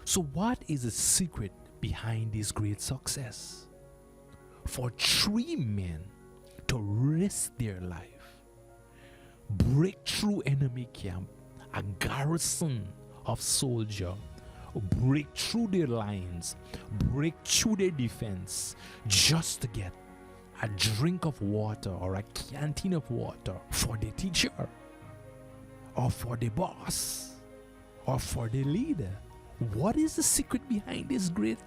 So what is the secret behind this great success? For 3 men to risk their life, break through enemy camp, a garrison of soldiers, break through their lines, break through their defense, just to get a drink of water or a canteen of water for the teacher or for the boss or for the leader. What is the secret behind this great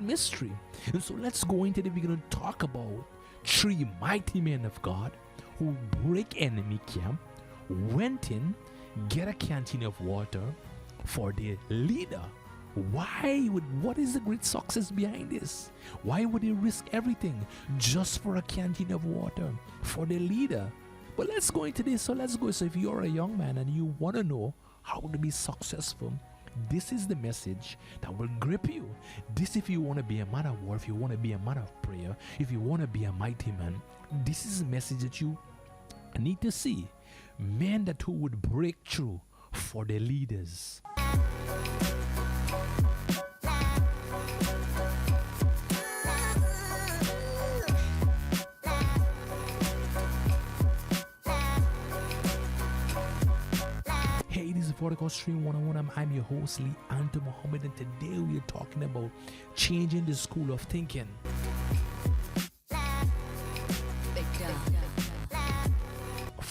mystery? And so let's go into we're going to talk about 3 mighty men of God who break enemy camp, went in, get a canteen of water for the leader. What is the great success behind this? Why would they risk everything just for a canteen of water for the leader? But let's go into this. So if you're a young man and you want to know how to be successful, this is the message that will grip you. This, if you want to be a man of war, if you want to be a man of prayer, if you want to be a mighty man, this is a message that you need to see. Men that who would break through for the leaders. Hey, this is Vertical Stream 101. I'm your host, Lee Anto Muhammad, and today we are talking about changing the school of thinking.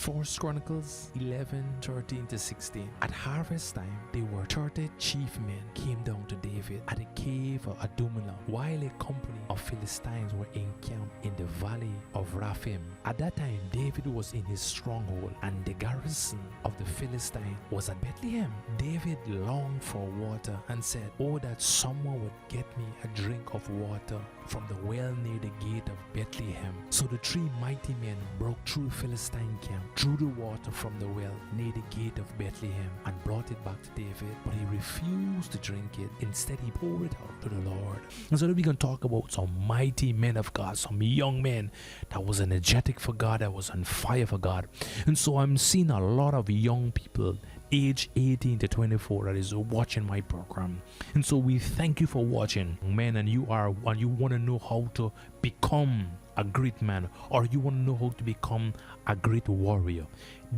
1 Chronicles 11:13-16. At harvest time, there were 30 chief men came down to David at the Cave of Adullam, while a company of Philistines were encamped in the Valley of Rephaim. At that time, David was in his stronghold, and the garrison of the Philistines was at Bethlehem. David longed for water and said, "Oh, that someone would get me a drink of water from the well near the gate of Bethlehem." So the 3 mighty men broke through Philistine camp, drew the water from the well near the gate of Bethlehem, and brought it back to David, but he refused to drink it. Instead, he poured it out to the Lord. And so we can talk about some mighty men of God, some young men that was energetic for God, that was on fire for God. And so I'm seeing a lot of young people age 18 to 24 that is watching my program. And so we thank you for watching, man. And you want to know how to become a great man, or you want to know how to become a great warrior,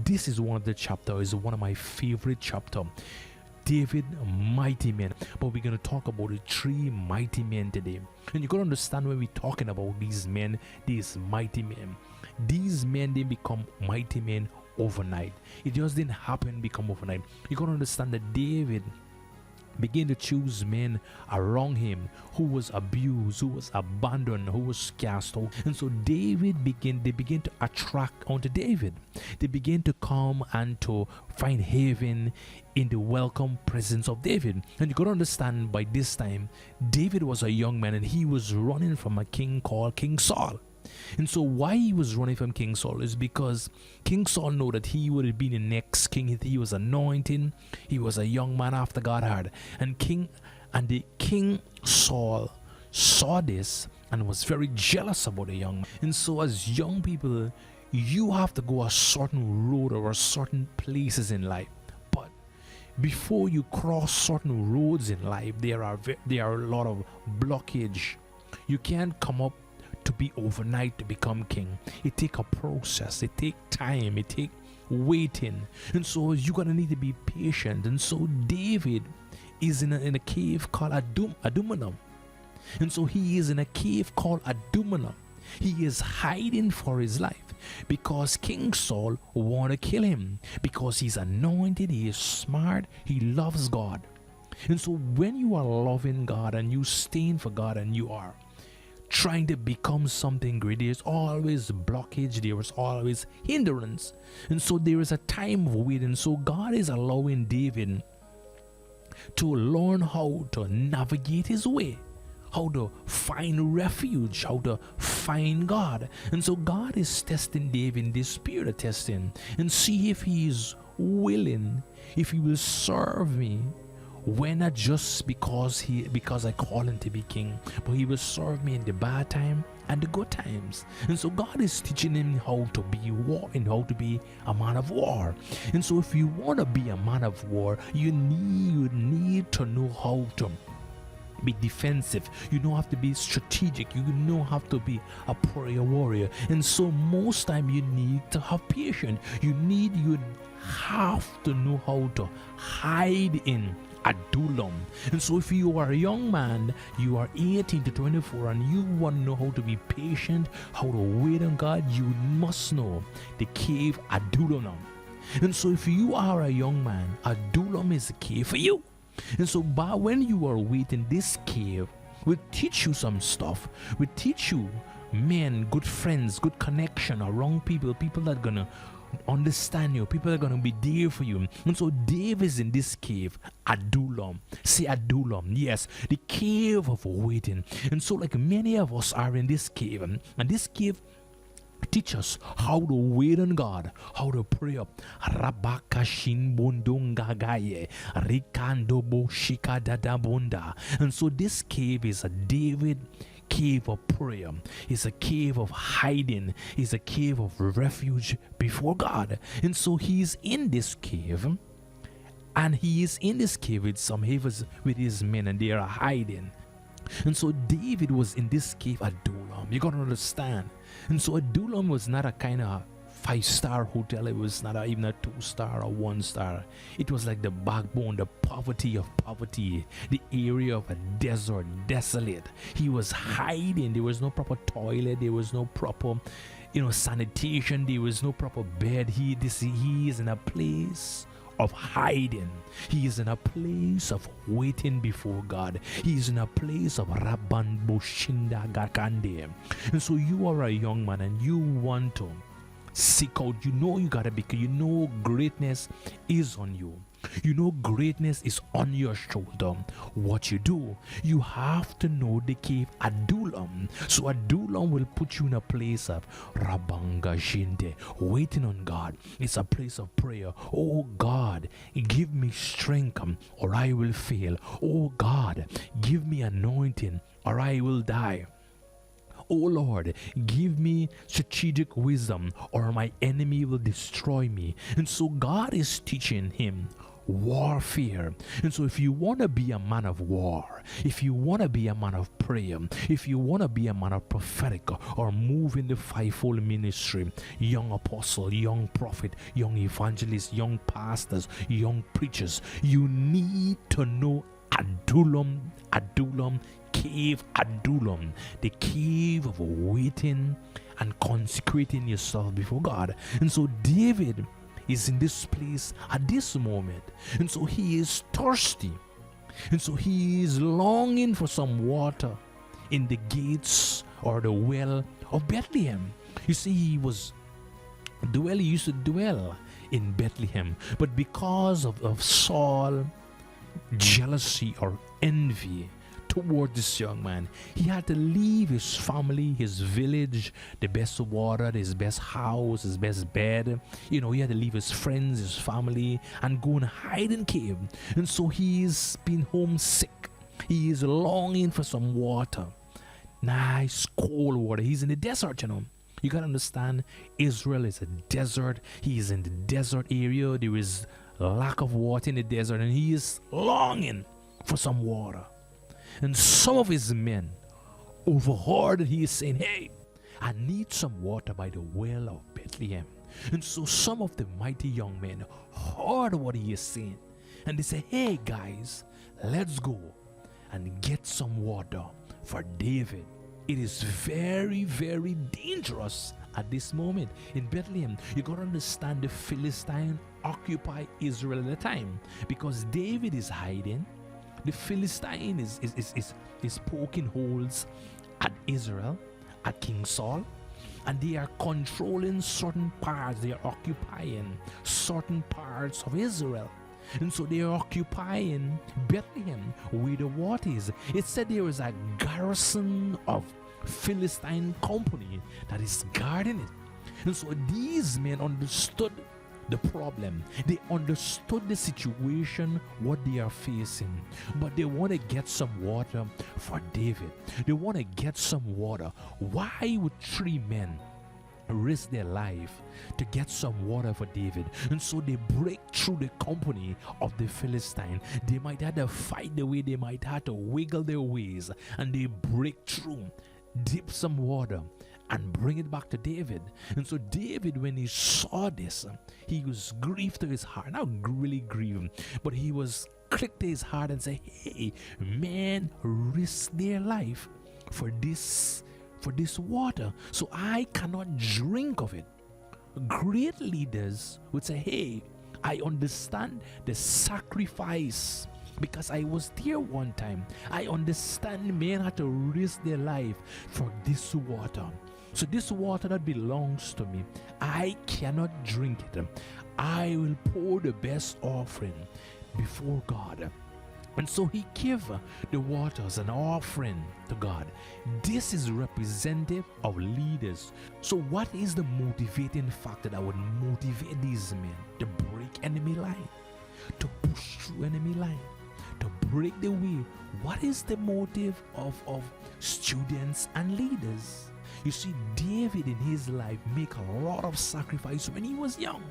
this is one of the chapters, is one of my favorite chapter. David, mighty men. But we're going to talk about the 3 mighty men today. And you got to understand, when we're talking about these men, these mighty men, these men didn't become mighty men overnight. It just didn't happen, become overnight. You got to understand that David began to choose men around him who was abused, who was abandoned, who was cast out. And so they began to attract onto David. They began to come and to find haven in the welcome presence of David. And you got to understand, by this time, David was a young man and he was running from a king called King Saul. And so why he was running from King Saul is because King Saul knew that he would have been the next king. He was anointed. He was a young man after God's heart. And the King Saul saw this and was very jealous about the young man. And so as young people, you have to go a certain road or a certain places in life. But before you cross certain roads in life, there are a lot of blockage. You can't come up to be overnight to become king. It take a process, it take time, it take waiting. And so you gotta need to be patient. And so David is in a cave called Adullam. And so he is in a cave called Adullam. He is hiding for his life because King Saul want to kill him, because he's anointed, he is smart, he loves God. And so when you are loving God and you stand for God and you are trying to become something great, there's always blockage, there is always hindrance. And so there is a time of waiting. So God is allowing David to learn how to navigate his way, how to find refuge, how to find God. And so God is testing David in this spirit of testing, and see if he is willing, if he will serve me When not just because I call him to be king, but he will serve me in the bad time and the good times. And so God is teaching him how to be war and how to be a man of war. And so if you want to be a man of war, you need to know how to be defensive. You don't have to be strategic. You don't have to be a prayer warrior. And so most time you need to have patience. You have to know how to hide in Adullam. And so if you are a young man, you are 18 to 24, and you want to know how to be patient, how to wait on God, you must know the cave Adullam. And so if you are a young man, Adullam is a cave for you. And so when you are waiting, this cave will teach you some stuff. Will teach you men, good friends, good connection around people that are gonna understand you, people are gonna be there for you. And so David is in this cave, Adullam. Say Adullam, yes, the cave of waiting. And so like many of us are in this cave, and this cave teach us how to wait on God, how to pray up. And so this cave is a David cave of prayer. It's a cave of hiding. It's a cave of refuge before God. And so he's in this cave, and he is in this cave with some havens with his men, and they are hiding. And so David was in this cave Adullam. You gotta understand. And so Adullam was not a kind of 5-star hotel. It was not even a 2-star or 1-star. It was like the backbone, the poverty of poverty, the area of a desert, desolate. He was hiding. There was no proper toilet. There was no proper, sanitation. There was no proper bed. He is in a place of hiding. He is in a place of waiting before God. He is in a place of Rabban Boshinda Gakande. And so you are a young man and you want to seek out. You gotta be, greatness is on you. Greatness is on your shoulder. What you do, you have to know the cave Adullam. So Adullam will put you in a place of Rabanga Shinde, waiting on God. It's a place of prayer. Oh God, give me strength or I will fail. Oh God, give me anointing or I will die. Oh Lord, give me strategic wisdom or my enemy will destroy me. And so God is teaching him warfare. And so if you want to be a man of war, if you want to be a man of prayer, if you want to be a man of prophetic or move in the fivefold ministry, young apostle, young prophet, young evangelist, young pastors, young preachers, you need to know Adullam, cave Adullam, the cave of waiting and consecrating yourself before God. And so David is in this place at this moment, and so he is thirsty, and so he is longing for some water in the gates or the well of Bethlehem. You see, he used to dwell in Bethlehem, but because of Saul jealousy or envy toward this young man, he had to leave his family, his village, the best water, his best house, his best bed. He had to leave his friends, his family, and go and hide in cave. And so he's been homesick. He is longing for some water, nice cold water. He's in the desert. You gotta understand, Israel is a desert. He is in the desert area. There is lack of water in the desert, and he is longing for some water. And some of his men overheard that he is saying, hey, I need some water by the well of Bethlehem. And so some of the mighty young men heard what he is saying, and they say, hey guys, let's go and get some water for David. It is very, very dangerous at this moment in Bethlehem. You got to understand, the Philistine occupy Israel at the time because David is hiding. The Philistine is poking holes at Israel, at King Saul, and they are controlling certain parts. They are occupying certain parts of Israel. And so they are occupying Bethlehem where the water is. It said there is a garrison of Philistine company that is guarding it. And so these men understood the problem. They understood the situation, what they are facing, but they want to get some water for David. They want to get some water. Why would 3 men risk their life to get some water for David? And so they break through the company of the Philistine. They might have to fight the way, they might have to wiggle their ways, and they break through, dip some water, and bring it back to David. And so David, when he saw this, he was grieved to his heart. Not really grieved, but he was clicked to his heart and said, hey, man, risk their life for this water, so I cannot drink of it. Great leaders would say, hey, I understand the sacrifice because I was there one time. I understand men had to risk their life for this water. So this water that belongs to me, I cannot drink it. I will pour the best offering before God. And so he gave the waters an offering to God. This is representative of leaders. So what is the motivating factor that would motivate these men to break enemy line, to push through enemy line, to break the way? What is the motive of students and leaders? You see, David in his life make a lot of sacrifice when he was young.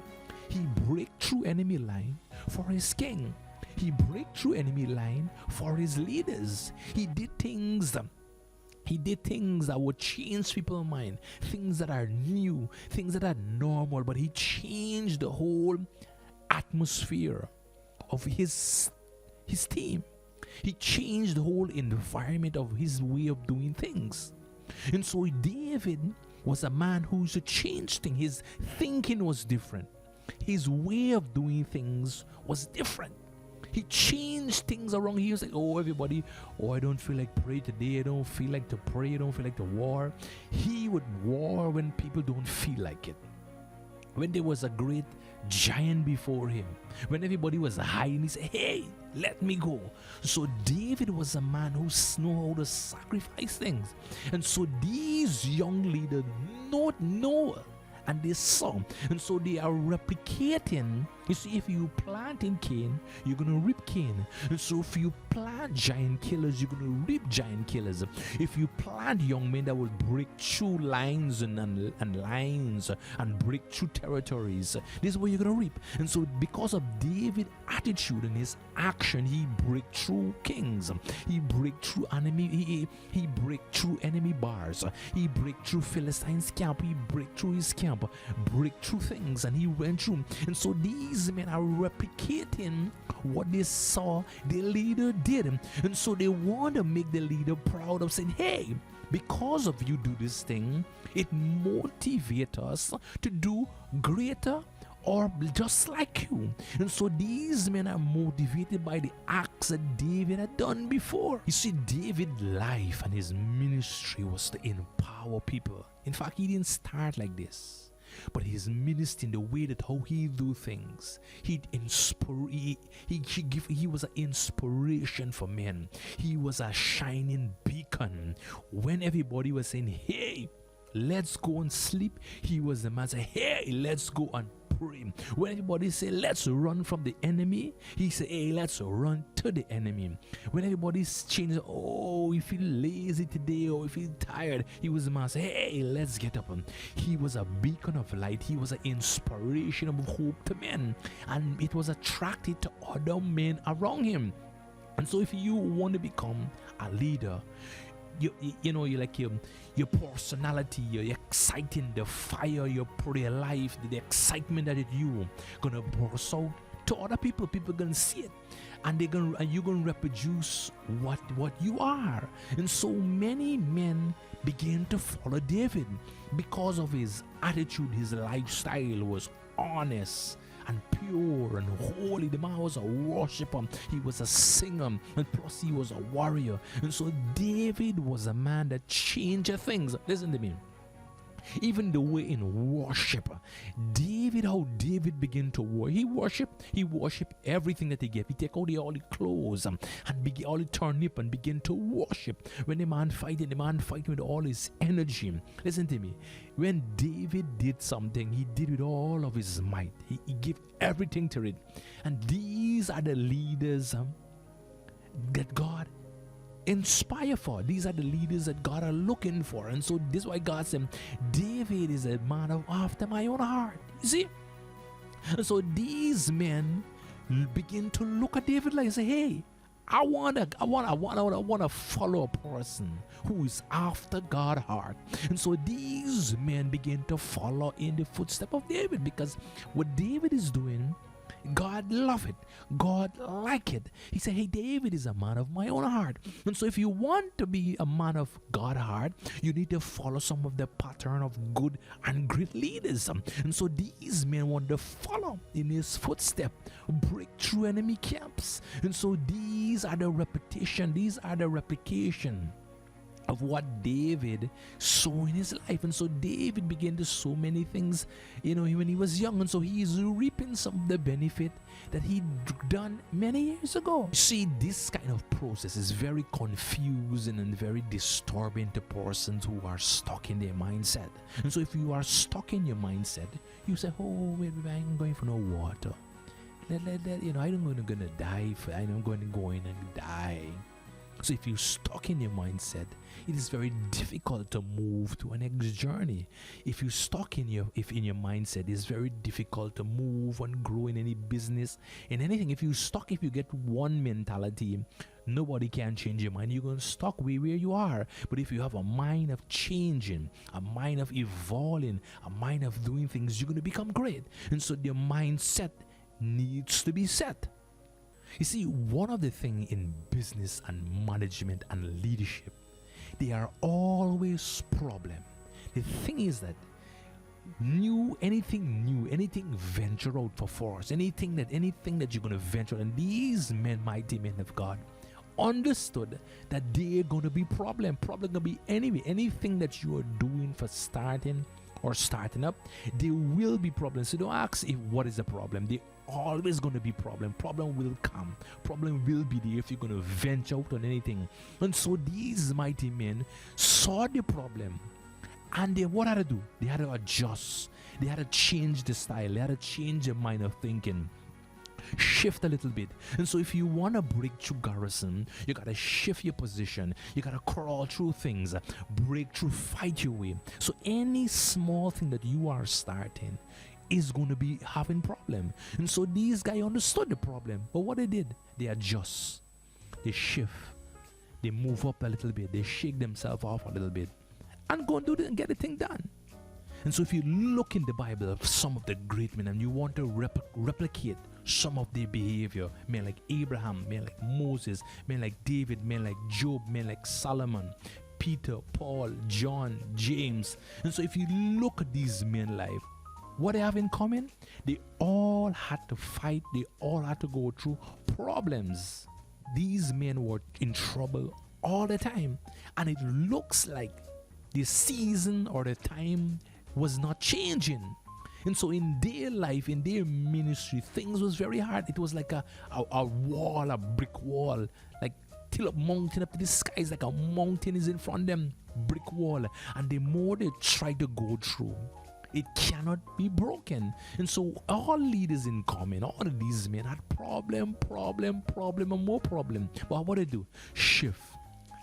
He break through enemy line for his king. He break through enemy line for his leaders. He did things that would change people's mind, things that are new, things that are normal, but he changed the whole atmosphere of his team. He changed the whole environment of his way of doing things. And so David was a man who used to change things. His thinking was different. His way of doing things was different. He changed things around. He was like, oh, everybody, I don't feel like pray today. I don't feel like to pray. I don't feel like to war. He would war when people don't feel like it. When there was a great giant before him, when everybody was hiding, he said, hey, let me go. So David was a man who knew how to sacrifice things. And so these young leaders know and they saw, and so they are replicating. You see, if you plant in Cain, you're gonna reap Cain. And so if you plant giant killers, you're gonna reap giant killers. If you plant young men that will break through lines and lines and break through territories, this is what you're gonna reap. And so because of David's attitude and his action, he break through kings, he break through enemy, he break through enemy bars, he break through Philistines' camp, he break through his camp, break through things, and he went through. And so these men are replicating what they saw the leader did. And so they want to make the leader proud of saying, hey, because of you do this thing, it motivates us to do greater or just like you. And so these men are motivated by the acts that David had done before. You see, David's life and his ministry was to empower people. In fact, he didn't start like this, but his ministry, in the way that how he do things, he was an inspiration for men. He was a shining beacon. When everybody was saying, hey, let's go and sleep, he was the man saying, hey, let's go and pray. When everybody say let's run from the enemy, he said, hey, let's run to the enemy. When everybody's changing, oh, we feel lazy today, or we feel tired, he was the man say, hey, let's get up. He was a beacon of light. He was an inspiration of hope to men, and it was attracted to other men around him. And so if you want to become a leader, you know, you like your personality, you're exciting, the fire, your prayer life, the excitement that you gonna burst out to other people. People gonna see it, and you're gonna reproduce what you are. And so many men began to follow David because of his attitude. His lifestyle was honest and pure and holy. The man was a worshiper, he was a singer, and plus he was a warrior. And so David was a man that changed things. Listen to me. Even the way in worship, David, how David began to worship. He worship everything that he gave. He take all the clothes and begin all the turnip and begin to worship. When the man fighting with all his energy. Listen to me. When David did something, he did with all of his might. He gave everything to it. And these are the leaders that God inspire for. These are the leaders that God are looking for. And so this is why God said, David is a man after my own heart. You see? And so these men begin to look at David like say, hey, I wanna follow a person who is after God's heart. And so these men begin to follow in the footsteps of David, because what David is doing, God love it. God like it. He said, hey, David is a man of my own heart. And so if you want to be a man of God's heart, you need to follow some of the pattern of good and great leaders. And so these men want to follow in his footsteps, break through enemy camps. And so these are the reputation, these are the replication of what David saw in his life. And so David began to sow many things, when he was young. And so he is reaping some of the benefit that he'd done many years ago. See, this kind of process is very confusing and very disturbing to persons who are stuck in their mindset. And so if you are stuck in your mindset, you say, oh, wait, I ain't going for no water. I'm going to die. I'm going to go in and die. So if you're stuck in your mindset, it is very difficult to move to a next journey. If you're stuck in your mindset, it's very difficult to move and grow in any business, in anything. If you get one mentality, nobody can change your mind. You're going to stuck where you are. But if you have a mind of changing, a mind of evolving, a mind of doing things, you're going to become great. And so your mindset needs to be set. You see, one of the things in business and management and leadership, there are always problems. The thing is that anything venture out for force, anything that you're going to venture, and these mighty men of God, understood that they're going to be problem going to be anything that you are doing for starting up, there will be problems. So don't ask what is the problem. They always going to be problem will come, problem will be there if you're going to venture out on anything. And so these mighty men saw the problem, and what had to do? They had to adjust, they had to change the style, they had to change their mind of thinking, shift a little bit. And so if you want to break through garrison, you got to shift your position, you got to crawl through things, break through, fight your way. So any small thing that you are starting is going to be having problem. And so these guys understood the problem, but what they did, they adjust, they shift, they move up a little bit, they shake themselves off a little bit, and go and do it and get the thing done. And so if you look in the Bible of some of the great men and you want to replicate some of their behavior, men like Abraham, men like Moses, men like David, men like Job, men like Solomon, Peter, Paul, John, James. And so if you look at these men life, what they have in common, they all had to fight, they all had to go through problems. These men were in trouble all the time, and it looks like the season or the time was not changing. And so in their life, in their ministry, things was very hard. It was like a wall, a brick wall, like till up mountain up to the skies, like a mountain is in front of them, brick wall. And the more they try to go through, it cannot be broken. And so all leaders in common, all of these men had problem, and more problem. But what they do? Shift,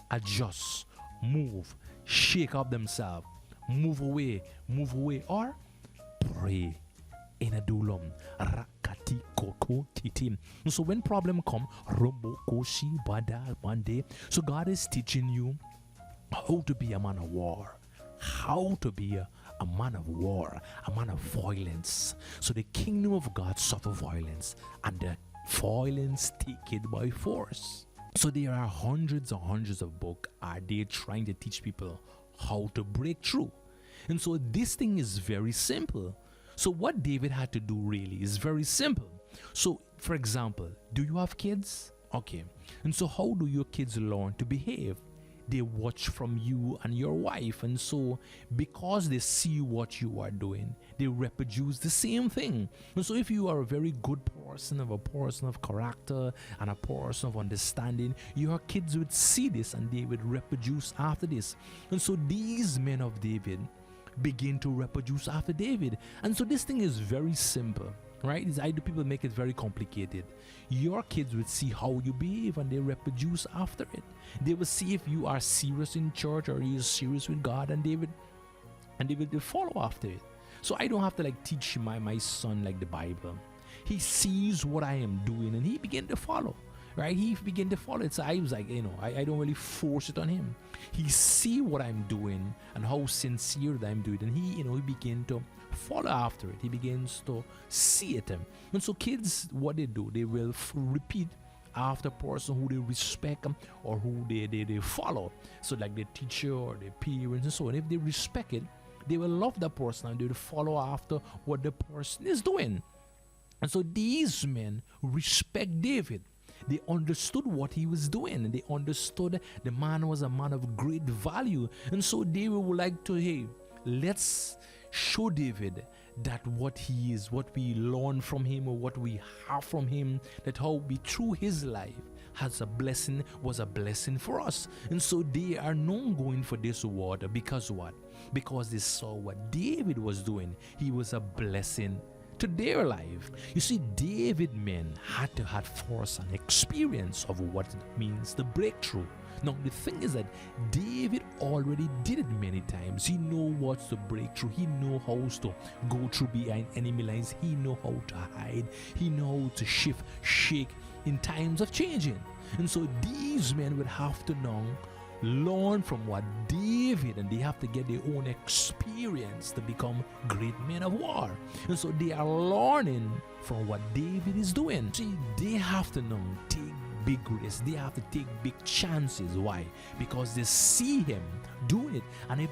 adjust, move, shake up themselves, move away, or pray in Adullam. Rakati koko titim. So when problem come, robokoshi badal one day. So God is teaching you how to be a man of war, how to be a man of war, a man of violence. So the kingdom of God suffer violence, and the violence take it by force. So there are hundreds of books are they trying to teach people how to break through. And so this thing is very simple. So what David had to do really is very simple. So for example, do you have kids? Okay. And so how do your kids learn to behave? They watch from you and your wife. And so because they see what you are doing, they reproduce the same thing. And so if you are a very good person, a person of character and a person of understanding, your kids would see this and they would reproduce after this. And so these men of David begin to reproduce after David. And so this thing is very simple, right? I do people make it very complicated. Your kids would see how you behave and they reproduce after it. They will see if you are serious in church or you're serious with God, and they will follow after it. So I don't have to like teach my son like the Bible. He sees what I am doing and he began to follow. Right? He began to follow it. So I was like, I don't really force it on him. He see what I'm doing and how sincere that I'm doing, and he began to follow after it. He begins to see it. And so kids, what they do, they will repeat after a person who they respect or who they follow. So like their teacher or their parents and so on. If they respect it, they will love that person and they will follow after what the person is doing. And so these men respect David. They understood what he was doing, and they understood the man was a man of great value. And so they would like to, hey, let's show David that what he is, what we learn from him or what we have from him, that how we through his life was a blessing for us. And so they are not going for this award because what? Because they saw what David was doing. He was a blessing to their life. You see, David men had to have force and experience of what it means to break through. Now the thing is that David already did it many times. He know what's to break through. He know how to go through behind enemy lines. He know how to hide. He know how to shift, shake in times of changing. And so these men would have to now learn from what David, and they have to get their own experience to become great men of war. And so they are learning from what David is doing. See, they have to now take big risks. They have to take big chances. Why? Because they see him doing it. And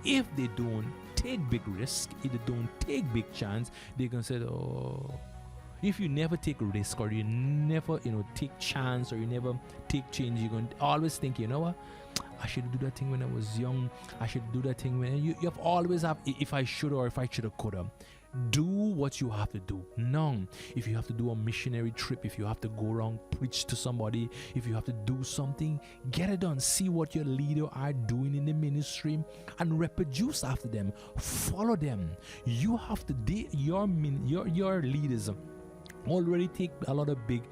if they don't take big risks, if they don't take big chance, they're gonna say, oh. If you never take a risk or you never, take chance or you never take change, you're going to always think, you know what? I should do that thing when I was young. I should do that thing when you have always have, if I should or if I should have could have. Do what you have to do. Now, if you have to do a missionary trip, if you have to go around preach to somebody, if you have to do something, get it done. See what your leader are doing in the ministry and reproduce after them. Follow them. You have to your leaders already take a lot of big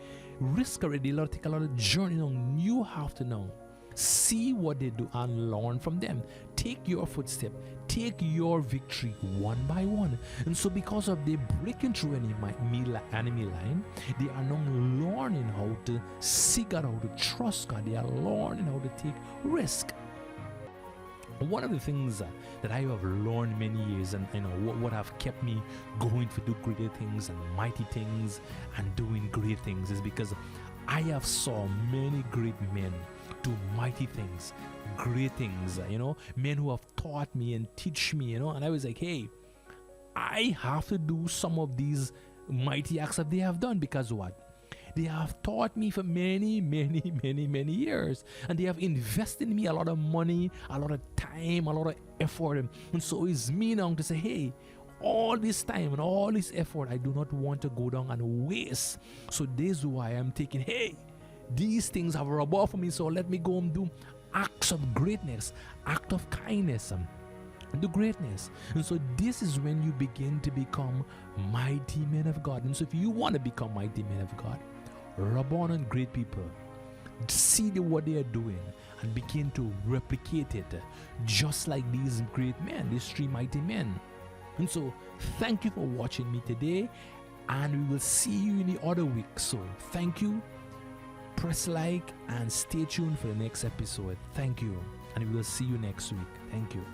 risk already. Take a lot of journey. You have to know. See what they do and learn from them. Take your footstep. Take your victory one by one. And so because of they breaking through enemy line, they are now learning how to seek God, how to trust God. They are learning how to take risk. One of the things that I have learned many years, and what have kept me going to do greater things and mighty things and doing great things, is because I have saw many great men do mighty things, great things, men who have taught me and teach me, and I was like, hey, I have to do some of these mighty acts that they have done, because what? They have taught me for many, many, many, many years, and they have invested in me a lot of money, a lot of time, a lot of effort. And so it's me now to say, hey, all this time and all this effort, I do not want to go down and waste. So this is why I'm taking, hey, these things have rubbed off on me, so let me go and do acts of greatness, act of kindness, do greatness. And so this is when you begin to become mighty men of God. And so if you want to become mighty men of God, rub on great people, see what they are doing and begin to replicate it, just like these great men, these three mighty men. And so thank you for watching me today, and we will see you in the other week. So thank you, press like and stay tuned for the next episode. Thank you, and we will see you next week. Thank you.